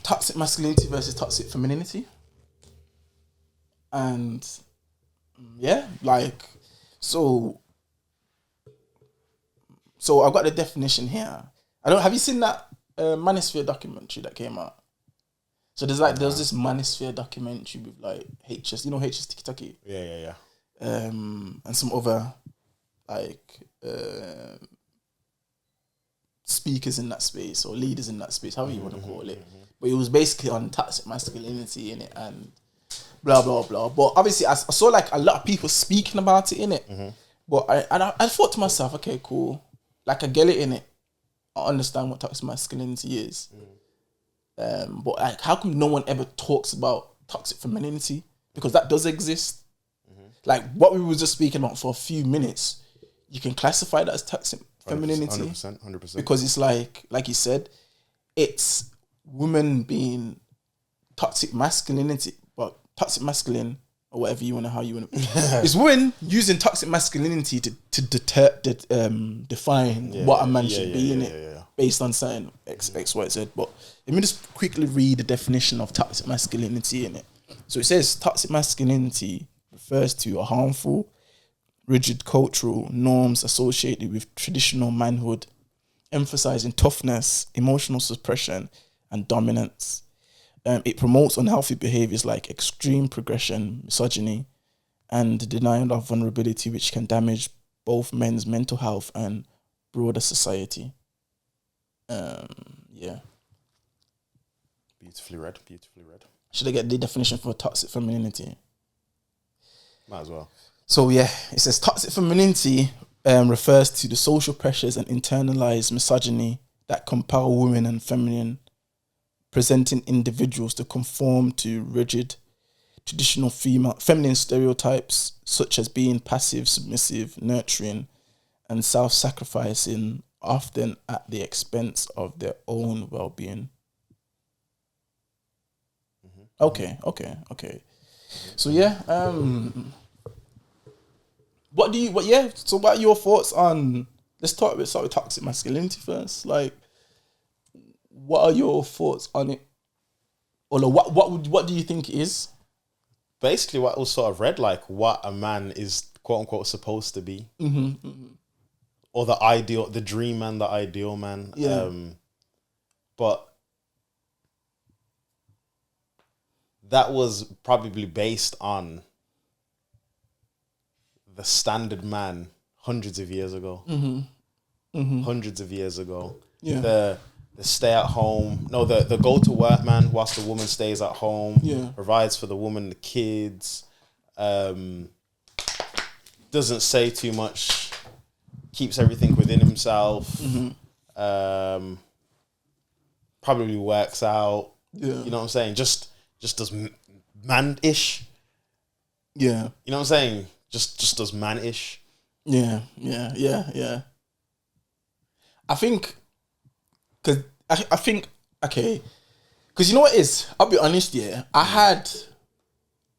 toxic masculinity versus toxic femininity. And yeah, like, so I've got the definition here. Have you seen that Manosphere documentary that came out? So there's this Manosphere documentary with like HS TikTok. Yeah. And some other like speakers in that space or leaders in that space, however you want to call it. But it was basically on toxic masculinity in it and blah blah blah. But obviously, I saw like a lot of people speaking about it in it. But I thought to myself, okay, cool. Like I get it in it. I understand what toxic masculinity is. But like, how come no one ever talks about toxic femininity? Because that does exist. Like what we were just speaking about for a few minutes, you can classify that as toxic femininity. 100%. Because it's like you said, it's women being toxic masculinity, but toxic masculine or whatever how you want to. It's women using toxic masculinity to define what a man should be in it, based on certain X, Y, Z. But let me just quickly read the definition of toxic masculinity in it. So it says toxic masculinity refers to a harmful, rigid cultural norms associated with traditional manhood, emphasizing toughness, emotional suppression, and dominance. It promotes unhealthy behaviors like extreme progression, misogyny, and the denial of vulnerability, which can damage both men's mental health and broader society. Yeah. Beautifully read. Should I get the definition for toxic femininity? Might as well. So yeah, it says toxic femininity refers to the social pressures and internalized misogyny that compel women and feminine presenting individuals to conform to rigid, traditional feminine stereotypes such as being passive, submissive, nurturing, and self-sacrificing, often at the expense of their own well-being. Okay. So yeah, so what are your thoughts on, let's start with toxic masculinity first. Like, what are your thoughts on it? Or like, what do you think it is? Basically, what was sort of read, like what a man is quote unquote supposed to be, or the ideal, the dream man, the ideal man. Yeah. But that was probably based on the standard man hundreds of years ago. Hundreds of years ago. Yeah. The stay at home, the go to work man whilst the woman stays at home, provides for the woman, the kids, doesn't say too much, keeps everything within himself, probably works out, you know what I'm saying? Just does man-ish. Yeah. You know what I'm saying? Just does man-ish. Yeah. I think, because I think, okay, because you know what it is? I'll be honest, I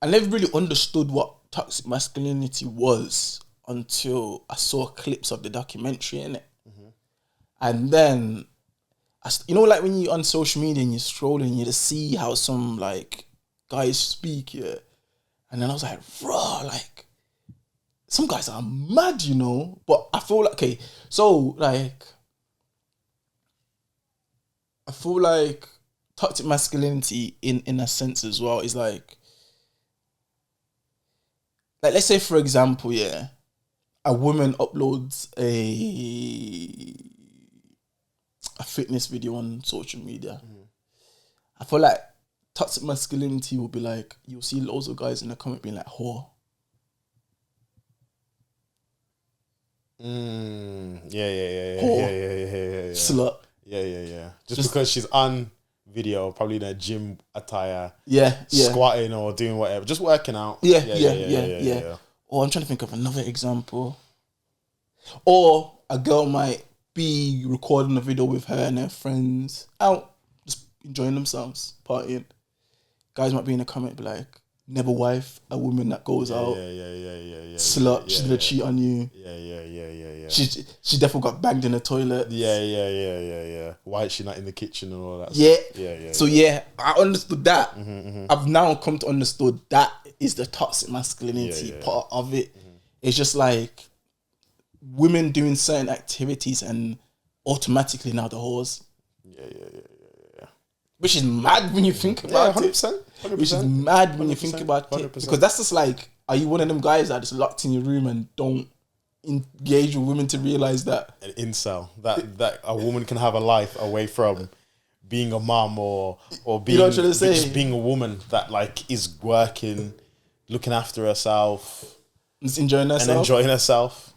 never really understood what toxic masculinity was until I saw clips of the documentary in it. And then, like when you're on social media and you're scrolling, you just see how some like guys speak, and then I was like, bro, like, some guys are mad, but I feel like, okay, so like, I feel like toxic masculinity in a sense as well is like let's say for example, a woman uploads a fitness video on social media. I feel like toxic masculinity will be like, you'll see loads of guys in the comment being like, whore. Yeah. Slut. Yeah. Just because she's on video, probably in a gym attire, yeah, squatting or doing whatever, just working out. Yeah. Or I'm trying to think of another example. Or a girl might be recording a video with her and her friends out, just enjoying themselves, partying. Guys might be in the comment, be like, never wife a woman that goes out. Slut. She's gonna cheat on you. Yeah. She definitely got banged in the toilet. Yeah. Why is she not in the kitchen and all that? Yeah. Stuff? Yeah. So I understood that. I've now come to understand that is the toxic masculinity part of it. It's just like women doing certain activities and automatically now the whores. Yeah. Which is mad when you think about 100%, it. Which is mad when you think about 100%. It. Because that's just like, are you one of them guys that just locked in your room and don't engage with women to realize that? An incel. That a woman can have a life away from being a mom or being, you know what I'm trying to say? Just being a woman that like is working, looking after herself. Just enjoying herself.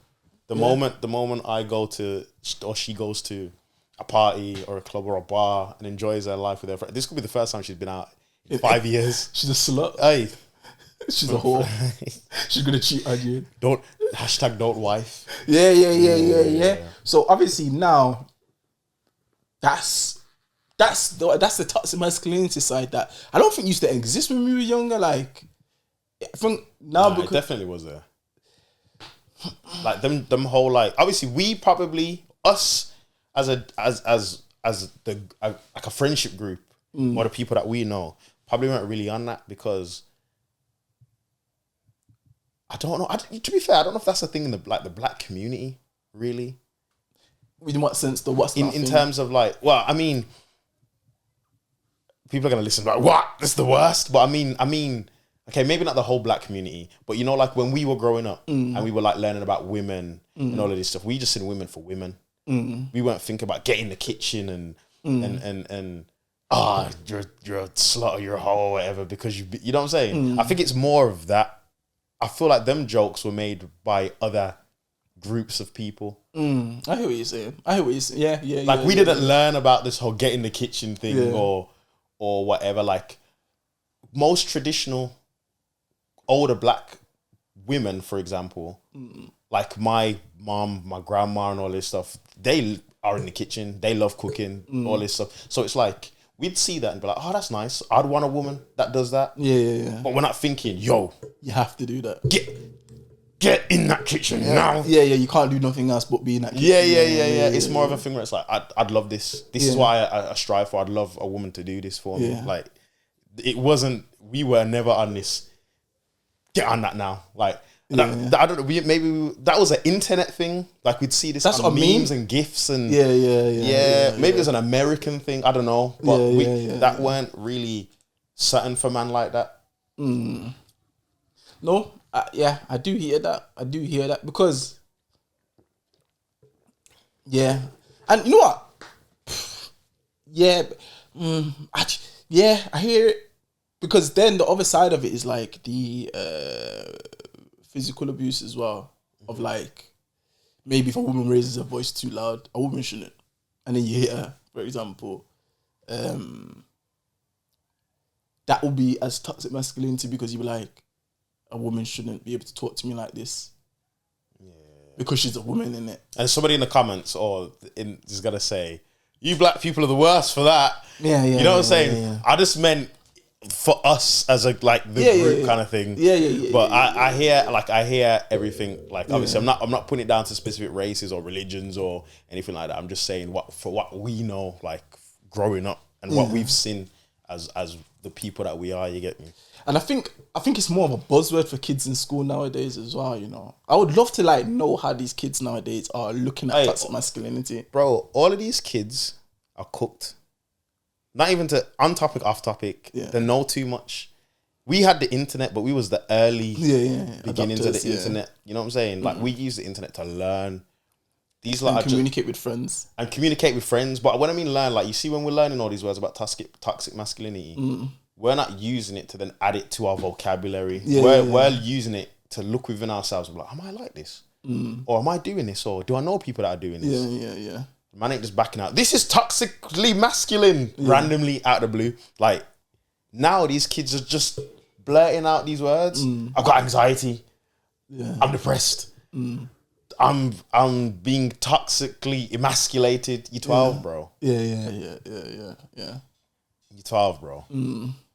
The moment I go to, or she goes to a party or a club or a bar and enjoys her life with her friend. This could be the first time she's been out in 5 years. She's a slut. Hey. She's a whore. She's gonna cheat on you. Don't wife. Yeah. So obviously now that's the toxic masculinity side that I don't think used to exist when we were younger. Like I think now because it definitely was there. Like them whole like obviously we probably us as a friendship group or the people that we know probably weren't really on that because I don't know. To be fair, I don't know if that's a thing in the black community really. In what sense though? What's in terms of like? Well, I mean, people are gonna listen like what? That's the worst. But I mean. Okay, maybe not the whole black community, but you know, like when we were growing up and we were like learning about women and all of this stuff, we just seen women for women. We weren't thinking about getting in the kitchen and you're a slut or you're a hoe or whatever because you know what I'm saying. I think it's more of that. I feel like them jokes were made by other groups of people. I hear what you're saying. Yeah. Like we didn't learn about this whole get in the kitchen thing or whatever. Like most traditional older black women, for example, like my mom, my grandma and all this stuff, they are in the kitchen, they love cooking, all this stuff. So it's like, we'd see that and be like, oh, that's nice. I'd want a woman that does that. Yeah. But we're not thinking, yo. You have to do that. Get in that kitchen now. Yeah, you can't do nothing else but be in that kitchen. Yeah. It's more of a thing where it's like, I'd love this. This is why I strive for. I'd love a woman to do this for me. Like, it wasn't, we were never on this, get on that now. Like, I don't know. Maybe that was an internet thing. Like we'd see this That's on what memes and gifs and maybe it's an American thing. I don't know, but that weren't really something for man like that. No, I do hear that because and you know what? I hear it. Because then the other side of it is like the physical abuse as well. Of like, maybe if a woman raises her voice too loud, a woman shouldn't. And then you hit her, for example. That will be as toxic masculinity because you be like, a woman shouldn't be able to talk to me like this. Yeah. Because she's a woman, innit? And somebody in the comments is going to say, you black people are the worst for that. Yeah. You know what I'm saying? Yeah. I just meant for us as a like the group kind of thing. But I hear everything. Like obviously I'm not putting it down to specific races or religions or anything like that. I'm just saying what we know, like growing up and what we've seen as the people that we are. You get me? And I think it's more of a buzzword for kids in school nowadays as well. You know, I would love to like know how these kids nowadays are looking at toxic masculinity. Bro, all of these kids are cooked. Not even to on topic, off topic. Yeah. They know too much. We had the internet, but we was the early beginnings of the internet. You know what I'm saying? Like we use the internet to learn. These like communicate with friends. And communicate with friends. But when I mean learn, like you see when we're learning all these words about toxic masculinity, we're not using it to then add it to our vocabulary. We're using it to look within ourselves and be like, am I like this? Or am I doing this? Or do I know people that are doing this? Yeah. Man ain't just backing out. This is toxically masculine randomly out of the blue. Like now these kids are just blurting out these words. I've got anxiety. Yeah. I'm depressed. I'm being toxically emasculated. You're 12, bro. Yeah. You're 12, bro.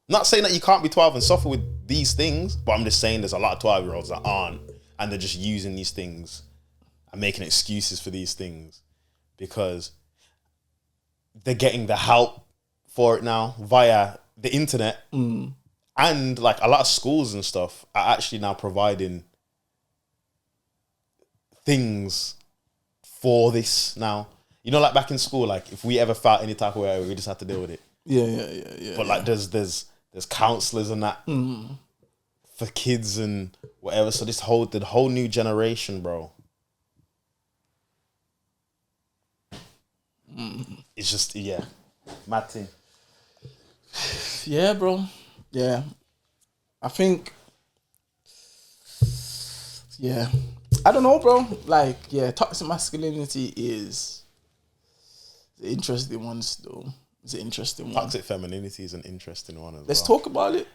Not saying that you can't be 12 and suffer with these things, but I'm just saying there's a lot of 12-year-olds that aren't, and they're just using these things and making excuses for these things because they're getting the help for it now via the internet. And like a lot of schools and stuff are actually now providing things for this now. You know, like back in school, like if we ever felt any type of way, we just had to deal with it. Yeah. But like there's counselors and that for kids and whatever. So the whole new generation, bro. It's just mad thing. Yeah, bro. Yeah. I think I don't know, bro. Like, toxic masculinity is the interesting one still. It's an interesting one. Toxic femininity is an interesting one as well. Let's talk about it.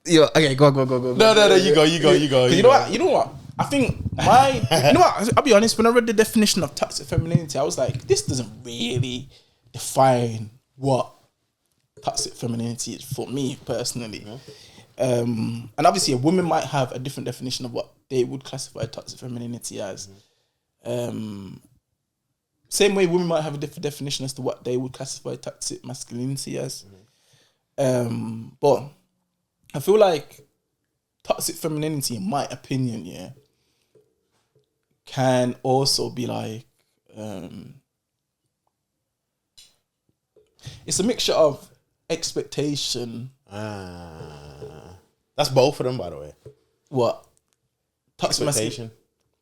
Yo, okay, go. No, you go. You know what? I think you know what? I'll be honest. When I read the definition of toxic femininity, I was like, this doesn't really define what toxic femininity is for me personally. And obviously, a woman might have a different definition of what they would classify toxic femininity as. Same way, women might have a different definition as to what they would classify toxic masculinity as. But I feel like toxic femininity, in my opinion, can also be like it's a mixture of expectation. That's both of them, by the way. What? Toxic expectation.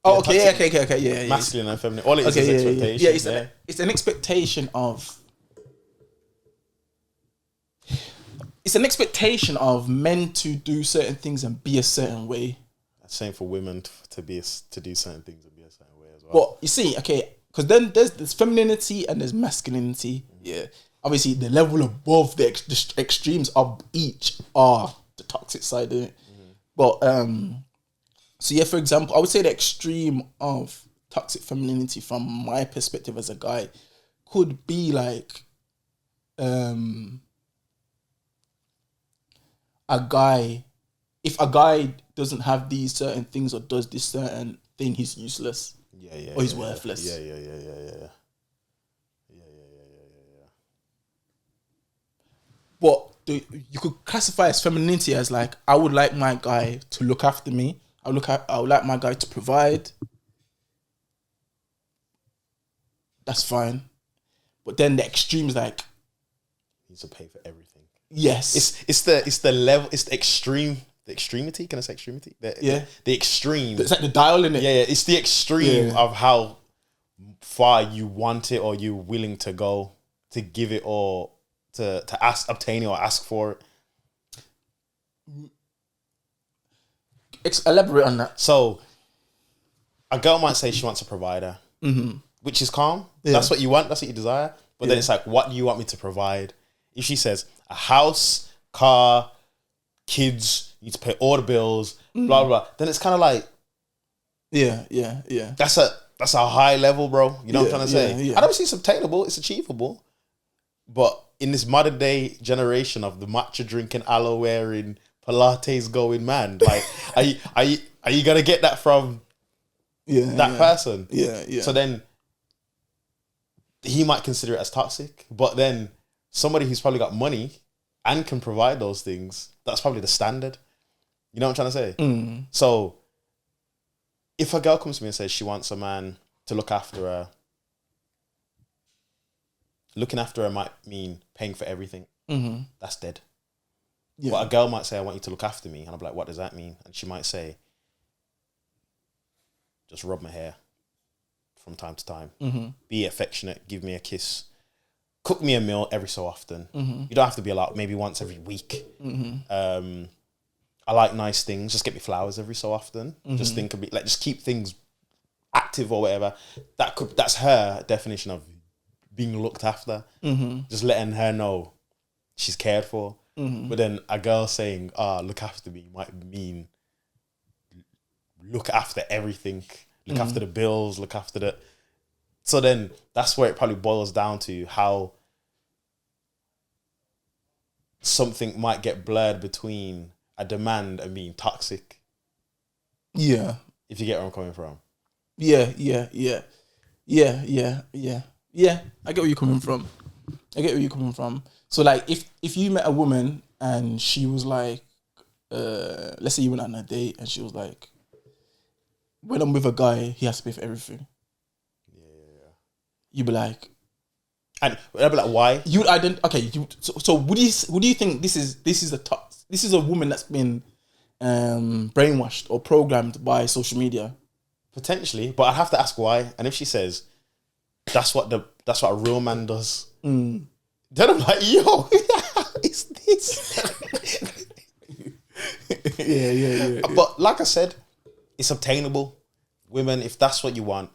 Oh, okay, yeah. Masculine and feminine. All it is expectation. Yeah, it's an expectation of. It's an expectation of men to do certain things and be a certain way. Same for women to do certain things and be a certain way as well. But you see, okay, because then there's femininity and there's masculinity. Yeah, obviously the level above the extremes of each are the toxic side of it. But so yeah, for example, I would say the extreme of toxic femininity from my perspective as a guy could be like if a guy doesn't have these certain things or does this certain thing, he's useless. Or he's worthless. Yeah. But you could classify as femininity as like, I would like my guy to look after me. I would like my guy to provide. That's fine. But then the extreme is like, he needs to pay for everything. Yes. It's the level, it's the extreme. The extremity? Can I say extremity? The extreme. It's like the dial in it. Yeah. It's the extreme of how far you want it or you're willing to go to give it or to obtain it or ask for it. Elaborate on that. So, a girl might say she wants a provider, which is calm. Yeah. That's what you want. That's what you desire. But then it's like, what do you want me to provide? If she says a house, car, kids, you need to pay all the bills, blah, blah, then it's kind of like, yeah. That's a high level, bro. You know what I'm trying to say? Yeah. And obviously it's obtainable, it's achievable. But in this modern day generation of the matcha drinking, aloe wearing, Pilates going man, like, are you gonna get that from that person? Yeah. So then he might consider it as toxic, but then somebody who's probably got money and can provide those things, that's probably the standard. You know what I'm trying to say? So if a girl comes to me and says she wants a man to look after her, looking after her might mean paying for everything. That's dead. Yeah. But a girl might say, I want you to look after me. And I'm like, what does that mean? And she might say, just rub my hair from time to time. Be affectionate. Give me a kiss. Cook me a meal every so often. You don't have to be a lot, maybe once every week. I like nice things. Just get me flowers every so often. Just think of it, like, just keep things active or whatever. That's her definition of being looked after. Just letting her know she's cared for. But then a girl saying, look after me might mean look after everything. Look after the bills, look after So then that's where it probably boils down to how something might get blurred between a demand and being toxic. Yeah. If you get where I'm coming from. Yeah. I get where you're coming from. So like, if you met a woman and she was like, let's say you went on a date and she was like, when I'm with a guy, he has to pay for everything. Yeah. You'd be like, and I'd be like, why? So would you think this is a woman that's been brainwashed or programmed by social media? Potentially, but I have to ask why. And if she says that's what a real man does, then I'm like, yo, it's this. Yeah. But like I said, it's obtainable. Women, if that's what you want,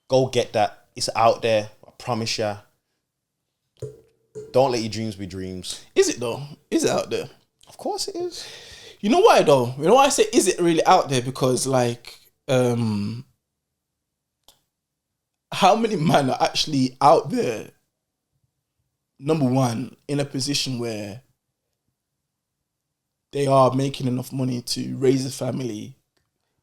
go get that. It's out there. I promise ya. Don't let your dreams be dreams. Is it though? Is it out there? Of course it is. You know why though? You know why I say is it really out there? Because like, how many men are actually out there, number one, in a position where they are making enough money to raise a family,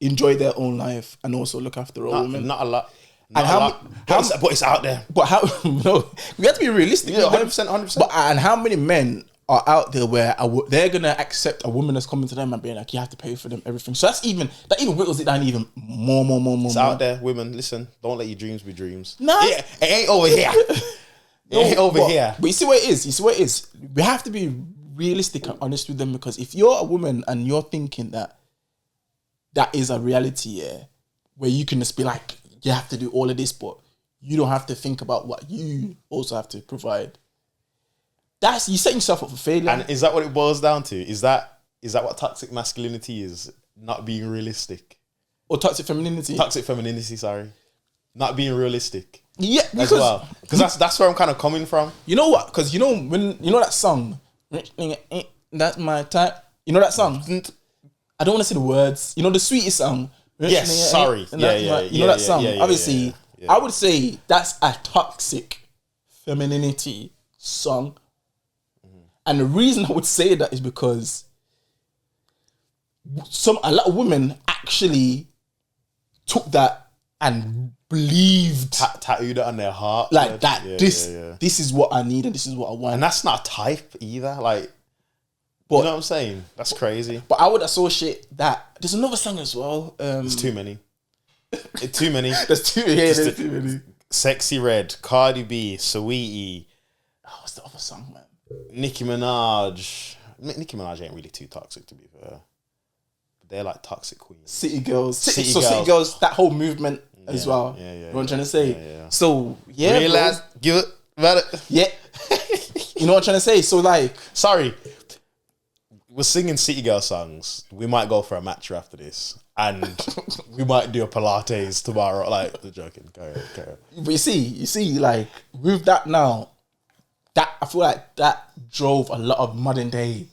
enjoy their own life, and also look after a woman? Not a lot. But it's out there. But how? No, we have to be realistic. Yeah, 100%. But and how many men are out there where they're gonna accept a woman that's coming to them and being like, you have to pay for them everything? So that even whittles it down even more. It's out there, women. Listen, don't let your dreams be dreams. No, it ain't over here. It ain't over here. But you see what it is. We have to be realistic and honest with them, because if you're a woman and you're thinking that is a reality, yeah, where you can just be like, you have to do all of this, but you don't have to think about what you also have to provide. That's, you set yourself up for failure. And is that what it boils down to? Is that what toxic masculinity is? Not being realistic. Or toxic femininity? Toxic femininity, sorry. Not being realistic. Yeah, because as well. Because that's where I'm kind of coming from. You know what? Because when that song, that's my type. You know that song? I don't want to say the words. You know the sweetest song? Yes, sorry. You know that song? Obviously, I would say that's a toxic femininity song. And the reason I would say that is because a lot of women actually took that and believed, tattooed it on their heart, like that. This is what I need and this is what I want. And that's not a type either. Like, but, you know what I'm saying? That's crazy. But I would associate that. There's another song as well. There's too many. Too many. There's too many. Sexy Red, Cardi B, Saweetie. Oh, what's the other song, man? Nicki Minaj. Nicki Minaj ain't really too toxic, to be fair. But they're like toxic queens. City Girls. City Girls, that whole movement as well. Yeah. You know what I'm trying to say? Yeah. So, yeah. Realize, give it, about it. Yeah. You know what I'm trying to say? So, like. Sorry. We're singing City Girl songs. We might go for a match after this. And we might do a Pilates tomorrow. Like, I'm joking. Carry on. But you see, like, with that now, that I feel like that drove a lot of modern day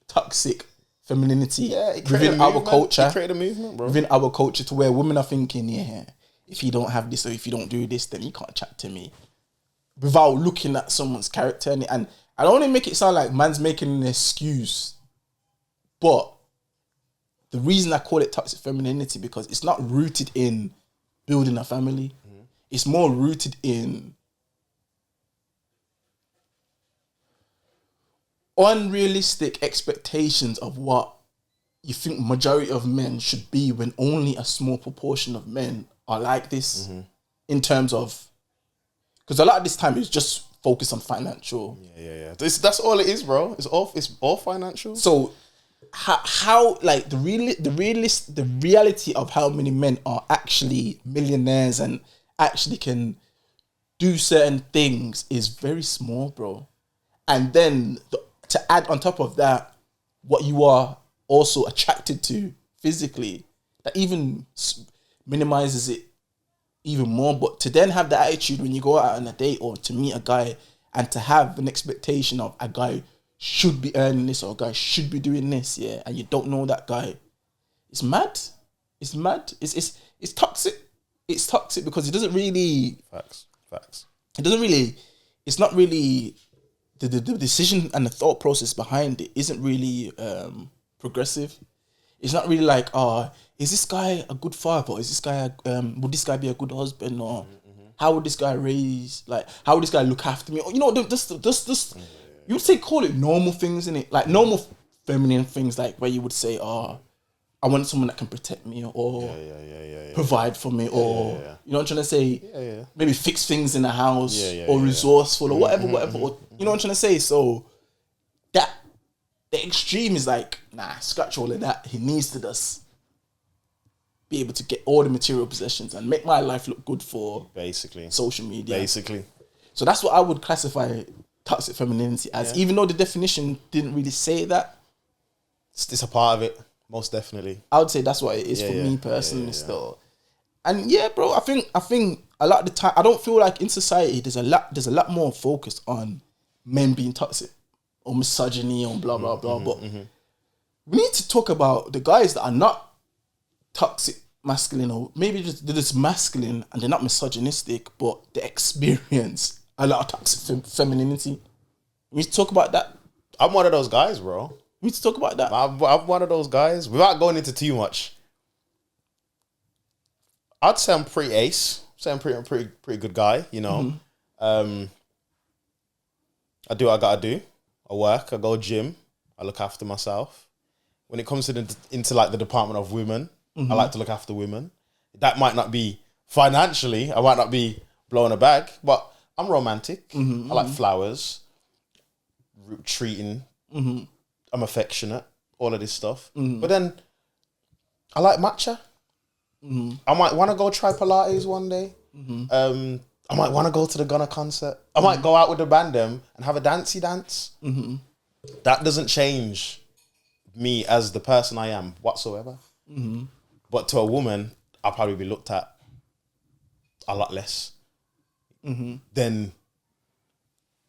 toxic femininity within our culture. It created a movement, bro. Within our culture, to where women are thinking, if you don't have this or if you don't do this, then you can't chat to me. Without looking at someone's character. And I don't want to make it sound like man's making an excuse. But the reason I call it toxic femininity, because it's not rooted in building a family. Mm-hmm. It's more rooted in unrealistic expectations of what you think majority of men should be, when only a small proportion of men are like this. Mm-hmm. In terms of, because a lot of this time is just focused on financial. Yeah. That's all it is, bro. It's all financial. So how like the reality of how many men are actually millionaires and actually can do certain things is very small, bro. And then to add on top of that, what you are also attracted to physically, that even minimizes it even more. But to then have the attitude when you go out on a date or to meet a guy, and to have an expectation of a guy should be earning this or a guy should be doing this, and you don't know that guy, it's mad. It's mad. It's toxic. It's toxic because it doesn't really. Facts. Facts. It doesn't really. It's not really the decision and the thought process behind it isn't really progressive. It's not really like, is this guy a good father? Is this guy would this guy be a good husband? Or how would this guy raise? Like, how would this guy look after me? Or, you know, just you would say call it normal things, innit? Like normal feminine things, like where you would say, I want someone that can protect me or provide for me or you know what I'm trying to say? Maybe fix things in the house or resourceful or whatever. Or, you know what I'm trying to say? So that the extreme is like, nah, scratch all of that. He needs to just be able to get all the material possessions and make my life look good for basically social media. Basically. So that's what I would classify toxic femininity as, even though the definition didn't really say that. It's a part of it. Most definitely. I would say that's what it is for me personally still. And yeah, bro, I think a lot of the time, I don't feel like in society there's a lot more focus on men being toxic or misogyny or blah, blah, blah. But we need to talk about the guys that are not toxic masculine, or maybe they're just masculine and they're not misogynistic, but they experience a lot of toxic femininity. We need to talk about that. I'm one of those guys, bro. We need to talk about that. I'm one of those guys. Without going into too much, I'd say I'm pretty ace. I'm pretty good guy, you know. I do what I gotta do. I work, I go gym, I look after myself. When it comes to into like the department of women, I like to look after women. That might not be financially, I might not be blowing a bag, but I'm romantic. I like flowers, treating. I'm affectionate, all of this stuff. But then I like matcha. I might want to go try Pilates one day. I might want to go to the Gunna concert. I might go out with the band them and have a dancey dance. That doesn't change me as the person I am whatsoever. But to a woman, I'll probably be looked at a lot less than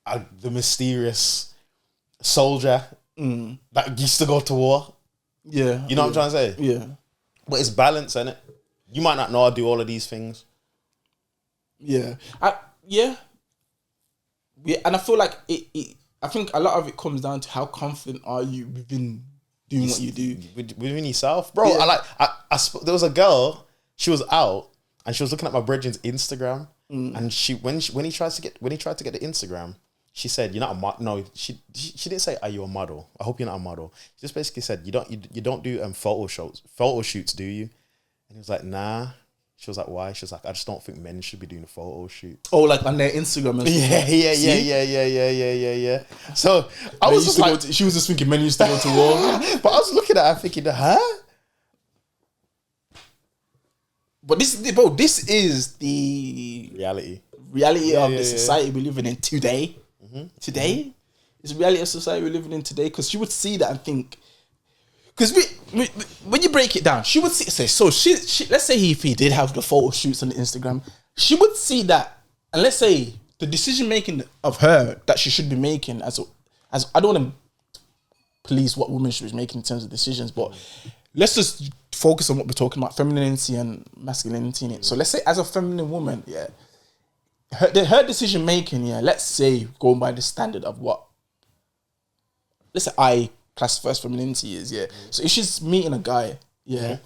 the mysterious soldier that used to go to war. Yeah. You know what I'm trying to say? Yeah. But it's balance, innit? You might not know I do all of these things. Yeah. Yeah. And I feel like I think a lot of it comes down to how confident are you within doing what you do. Within yourself. Bro, yeah. There was a girl, she was out and she was looking at my brethren's Instagram and when he tried to get the Instagram, she said, "You're not a model." No, she didn't say, "Are you a model?" I hope you're not a model. She just basically said, "You don't do photo shoots, do you?" And he was like, "Nah." She was like, "Why?" She was like, "I just don't think men should be doing a photo shoot." Oh, like on their Instagram and stuff. Yeah. So I was just like, she was just thinking men used to go to war. But I was looking at her thinking, huh? But this is the reality of the society we're living in today. Today, it's the reality of society we're living in today. Because she would see that and think, because we when you break it down, she would say, so she let's say if he did have the photo shoots on the Instagram, she would see that, and let's say the decision making of her that she should be making as I don't want to police what women should be making in terms of decisions, but let's just focus on what we're talking about, femininity and masculinity in it. So let's say as a feminine woman, her decision making, let's say going by the standard of what, let's say I classify as femininity is, So if she's meeting a guy, and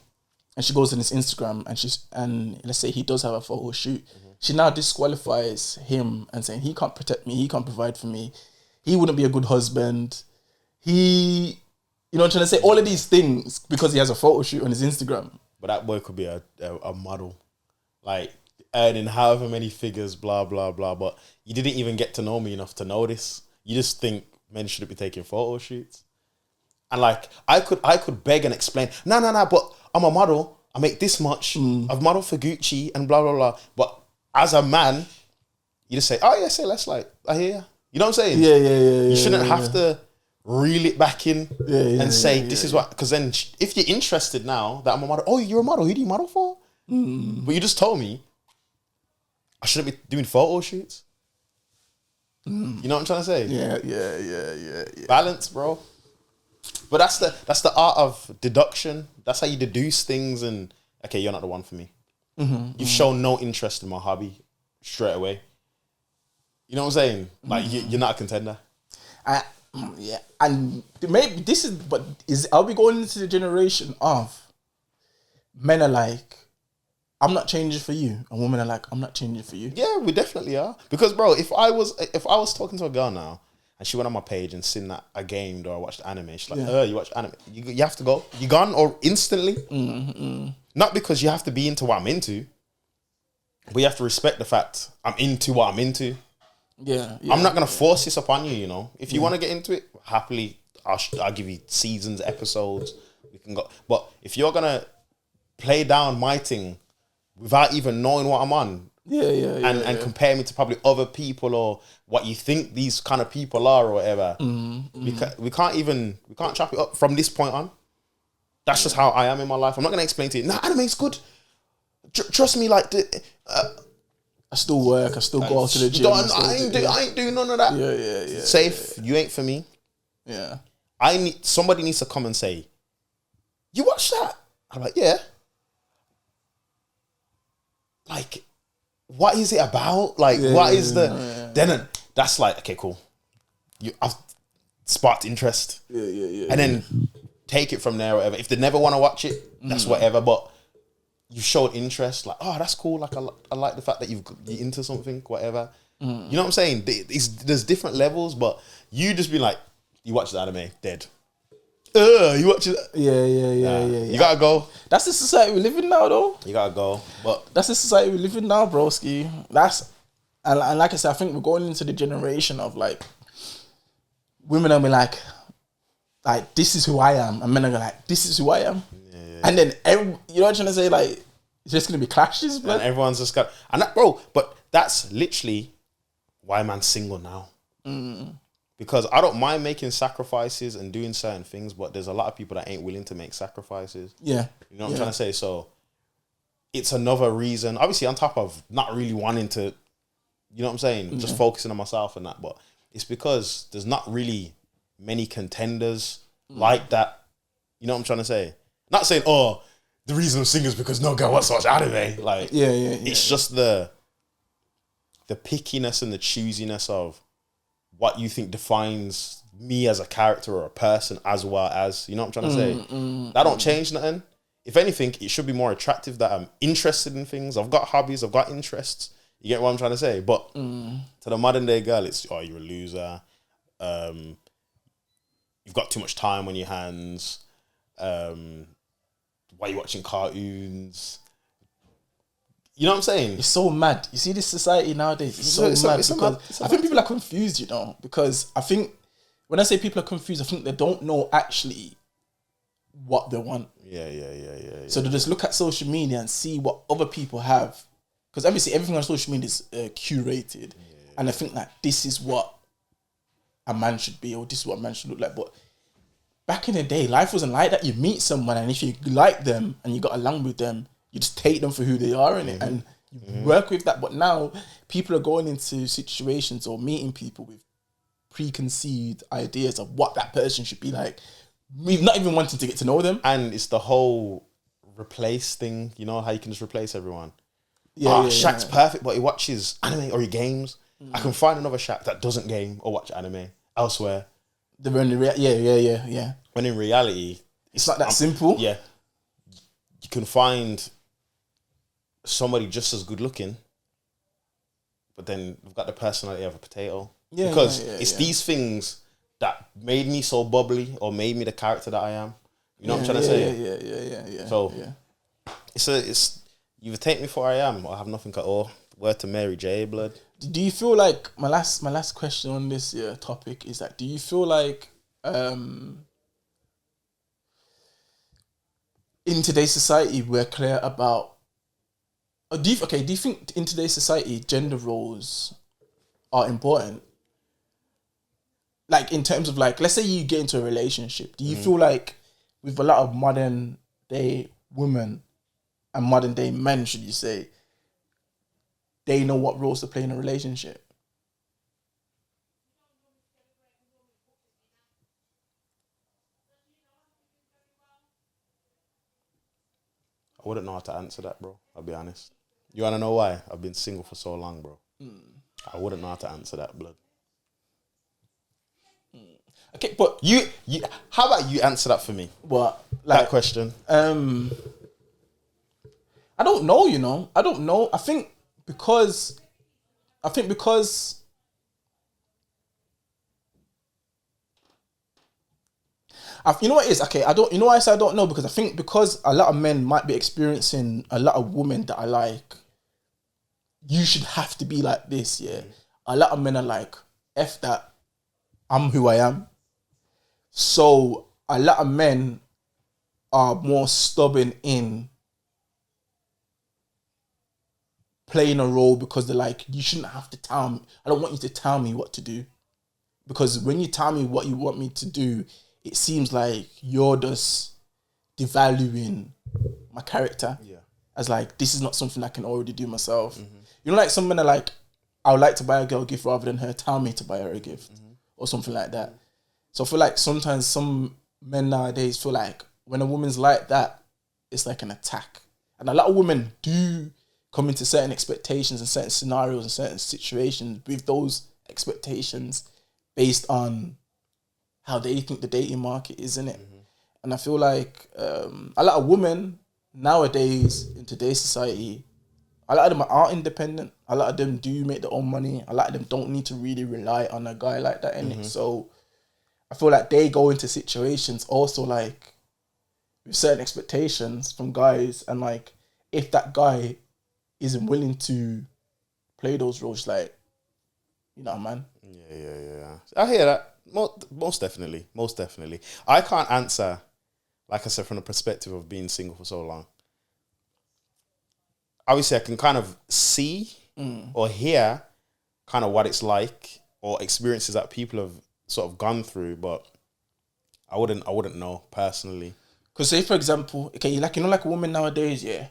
she goes on his Instagram and let's say he does have a photo shoot, she now disqualifies him and saying he can't protect me, he can't provide for me, he wouldn't be a good husband, you know what I'm trying to say? All of these things because he has a photo shoot on his Instagram. But that boy could be a model, like earning however many figures, blah blah blah. But you didn't even get to know me enough to know this. You just think men shouldn't be taking photo shoots. And like I could beg and explain, no, but I'm a model. I make this much. I've modeled for Gucci and blah blah blah. But as a man, you just say, oh yeah, say less. Like I hear you. You know what I'm saying? Yeah. You shouldn't have to reel it back in and say this is what, because then if you're interested now that I'm a model, oh, you're a model, who do you model for? But you just told me I shouldn't be doing photo shoots. You know what I'm trying to say? Yeah. Balance, bro. But that's the art of deduction. That's how you deduce things. And okay, you're not the one for me. You've shown no interest in my hobby straight away. You know what I'm saying? Like you're not a contender. Yeah, and maybe this is, but are we going into the generation of men are like, I'm not changing for you, and women are like, I'm not changing for you? Yeah, we definitely are. Because bro, if I was talking to a girl now and she went on my page and seen that I gamed or I watched anime, she's like, you watch anime, you have to go, you gone or instantly. Not because you have to be into what I'm into, but you have to respect the fact I'm into what I'm into. Yeah, I'm not gonna force this upon you. You know, if you want to get into it, happily, I'll give you seasons, episodes. We can go, but if you're gonna play down my thing without even knowing what I'm on, and compare me to probably other people or what you think these kind of people are or whatever, we can't chop it up from this point on. That's just how I am in my life. I'm not gonna explain to you. Nah, anime's good. Trust me, like I still work. I still go out to the gym. I ain't doing none of that. Yeah. Safe. You ain't for me. Yeah. Somebody needs to come and say, you watch that? I'm like, yeah. Like, what is it about? Like, what is the... Then that's like, okay, cool. I've sparked interest. Yeah. And then take it from there or whatever. If they never want to watch it, that's whatever. But you showed interest, like, oh, that's cool. Like, I like the fact that you're into something, whatever. You know what I'm saying? There's different levels, but you just be like, you watch the anime, dead. You watch it. Yeah. You gotta go. That's the society we live in now, though. You gotta go. But that's the society we live in now, broski. And like I said, I think we're going into the generation of like women are be like this is who I am, and men are like, this is who I am. And then you know what I'm trying to say? Like, it's just gonna be clashes, man. And everyone's just got bro. But that's literally why man's single now. Because I don't mind making sacrifices and doing certain things, but there's a lot of people that ain't willing to make sacrifices. Yeah, you know what I'm trying to say. So it's another reason. Obviously, on top of not really wanting to, you know what I'm saying, just focusing on myself and that. But it's because there's not really many contenders like that. You know what I'm trying to say. Not saying, oh, the reason I'm single is because no girl wants to watch anime. Like, it's just the pickiness and the choosiness of what you think defines me as a character or a person, as well as, you know what I'm trying to say? That don't change nothing. If anything, it should be more attractive that I'm interested in things. I've got hobbies, I've got interests. You get what I'm trying to say? But to the modern day girl, it's, oh, you're a loser. You've got too much time on your hands. Why are you watching cartoons? You know what I'm saying? It's so mad. You see this society nowadays, it's so mad because I think people are confused, you know, because I think when I say people are confused, I think they don't know actually what they want. Yeah. So they just look at social media and see what other people have. Because obviously everything on social media is curated. And I think like this is what a man should be, or this is what a man should look like. But back in the day, life wasn't like that. You meet someone and if you like them and you got along with them, you just take them for who they are in it and you work with that. But now people are going into situations or meeting people with preconceived ideas of what that person should be like. We've not even wanting to get to know them. And it's the whole replace thing. You know how you can just replace everyone. Shaq's perfect, but he watches anime or he games. I can find another Shaq that doesn't game or watch anime elsewhere. When in reality, it's not that simple. Yeah. You can find somebody just as good looking, but then we've got the personality of a potato. Because it's these things that made me so bubbly or made me the character that I am. You know what I'm trying to say? Yeah. So it's either take me for who I am or have nothing at all. Word to Mary J, blood. Do you feel like my last question on this topic is that do you feel like in today's society we're clear about do you think in today's society gender roles are important? Like in terms of like, let's say you get into a relationship, do you feel like with a lot of modern day women and modern day men, should you say, they know what roles to play in a relationship? I wouldn't know how to answer that, bro. I'll be honest. You want to know why? I've been single for so long, bro. I wouldn't know how to answer that, blood. Okay, but You, how about you answer that for me? what That question. I don't know. I don't know. I think because you know what it is? Okay, I don't. You know why I say I don't know? Because I think because a lot of men might be experiencing a lot of women that are like, you should have to be like this. Yeah, a lot of men are like, F that. I'm who I am. So a lot of men are more stubborn in playing a role because they're like, you shouldn't have to tell me. I don't want you to tell me what to do. Because when you tell me what you want me to do, it seems like you're just devaluing my character. Yeah. As like, this is not something I can already do myself. You know, like some men are like, I would like to buy a girl a gift rather than her tell me to buy her a gift. Or something like that. So I feel like sometimes some men nowadays feel like when a woman's like that, it's like an attack. And a lot of women do come into certain expectations and certain scenarios and certain situations with those expectations based on how they think the dating market is, in it. And I feel like a lot of women nowadays in today's society, a lot of them are independent. A lot of them do make their own money. A lot of them don't need to really rely on a guy like that, innit? So I feel like they go into situations also like with certain expectations from guys, and like if that guy isn't willing to play those roles, like, you know, man. Yeah. I hear that. Most definitely. I can't answer, like I said, from the perspective of being single for so long. Obviously, I can kind of see or hear kind of what it's like or experiences that people have sort of gone through, but I wouldn't know personally. Because say, for example, okay, like, you know, like a woman nowadays, yeah,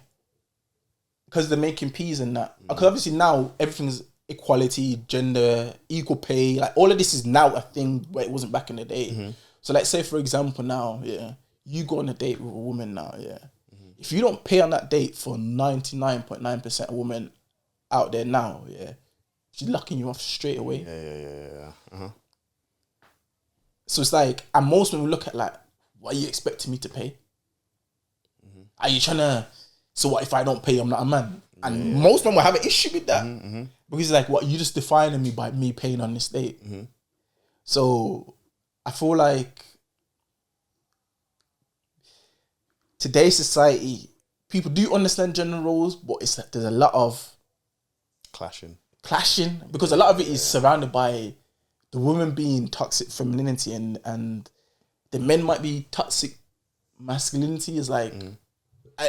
because they're making peas and that. Because obviously now everything's equality, gender, equal pay. Like all of this is now a thing where it wasn't back in the day. So like say, for example, now, yeah, you go on a date with a woman now, yeah. If you don't pay on that date for 99.9% of women out there now, yeah, she's locking you off straight away. Yeah. So it's like, and most women look at like, what are you expecting me to pay? Are you trying to, so what if I don't pay, I'm not a man? And most men will have an issue with that. Because it's like, what, you just defining me by me paying on this date. So I feel like today's society, people do understand gender roles, but it's like there's a lot of clashing because a lot of it is surrounded by the women being toxic femininity and the men might be toxic masculinity. Is like,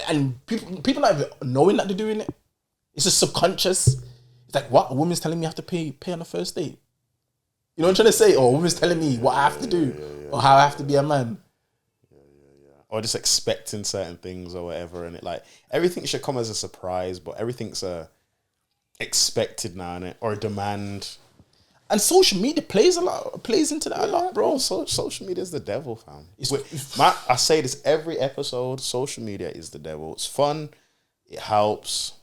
and people not even knowing that they're doing it. It's just subconscious. It's like, what, a woman's telling me I have to pay on the first date. You know what I'm trying to say? Or a woman's telling me what I have to do or how I have to be a man. Or just expecting certain things or whatever, and it like everything should come as a surprise, but everything's expected now, innit? Or a demand. And social media plays into that a lot, bro. Social media is the devil, fam. I say this every episode. Social media is the devil. It's fun. It helps.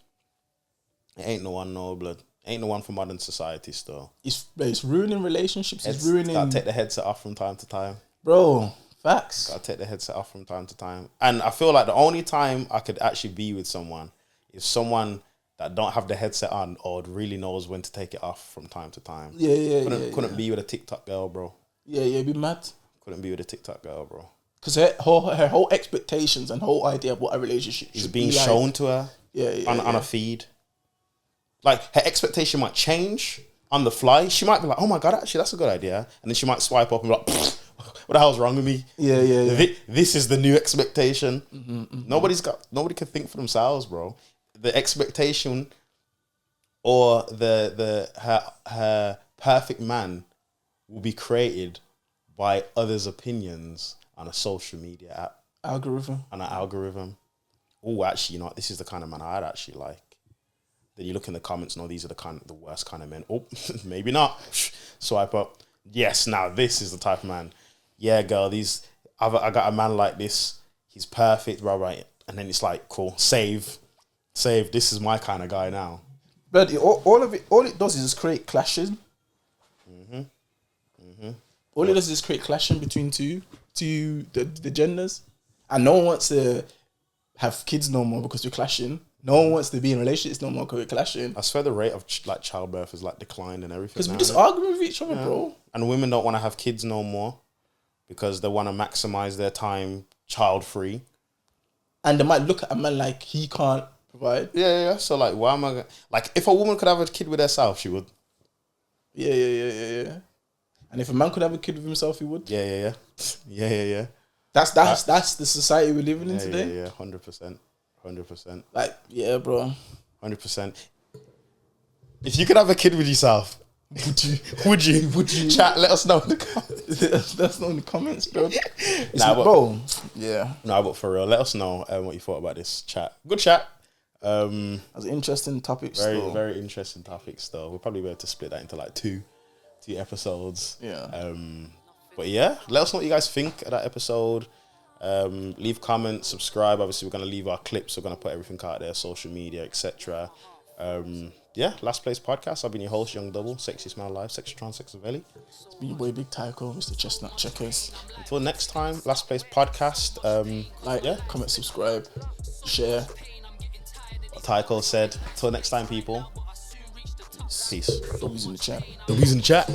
It ain't no one, no blood. Ain't no one for modern society still. It's ruining relationships. It's ruining. Gotta take the headset off from time to time, bro. Facts. Gotta take the headset off from time to time. And I feel like the only time I could actually be with someone is someone that don't have the headset on or really knows when to take it off from time to time. Couldn't be with a TikTok girl, bro. Yeah, be mad. Couldn't be with a TikTok girl, bro. Because her whole expectations and whole idea of what a relationship is being shown to her on a feed. Like, her expectation might change on the fly. She might be like, oh my God, actually, that's a good idea. And then she might swipe up and be like, what the hell's wrong with me? Yeah. This is the new expectation. Nobody can think for themselves, bro. The expectation or her perfect man will be created by others' opinions on a social media app. Algorithm. On an algorithm. Oh, actually, you know what? This is the kind of man I'd actually like. Then you look in the comments, no, these are the worst kind of men. Oh, maybe not. Swipe up. Yes, now this is the type of man. Yeah, girl, I got a man like this. He's perfect, right? And then it's like, cool, save. This is my kind of guy now. But all of it, all it does is just create clashing. All it does is create clashing between the genders, and no one wants to have kids no more because we're clashing. No one wants to be in relationships no more because we're clashing. I swear the rate of like childbirth is like declined and everything. Because we just arguing with each other, bro. And women don't want to have kids no more because they want to maximize their time child free. And they might look at a man like he can't provide. Yeah. So like, why am I like? If a woman could have a kid with herself, she would. Yeah. And if a man could have a kid with himself, he would. Yeah. That's the society we're living in today. Yeah. 100%. Like, yeah, bro. 100%. If you could have a kid with yourself, would you? Chat, let us know in the comments. Let us know in the comments, bro. Bro. Yeah. No, but for real, let us know what you thought about this chat. Good chat. That's interesting topics. Very interesting topics, though. We'll probably be able to split that into like two episodes. Yeah. But yeah, let us know what you guys think of that episode. Leave comments, subscribe. Obviously, we're gonna leave our clips. We're gonna put everything out there, social media, etc. Yeah, Last Place Podcast. I've been your host, Young Double, Sexy Smile Live, Sexatron, Sexavelli. It's been your boy Big Tycoon, Mr. Chestnut Checkers. Until next time, Last Place Podcast. Comment, subscribe, share. What Tycoon said. Until next time, people. Peace. W's in the chat. The reason chat.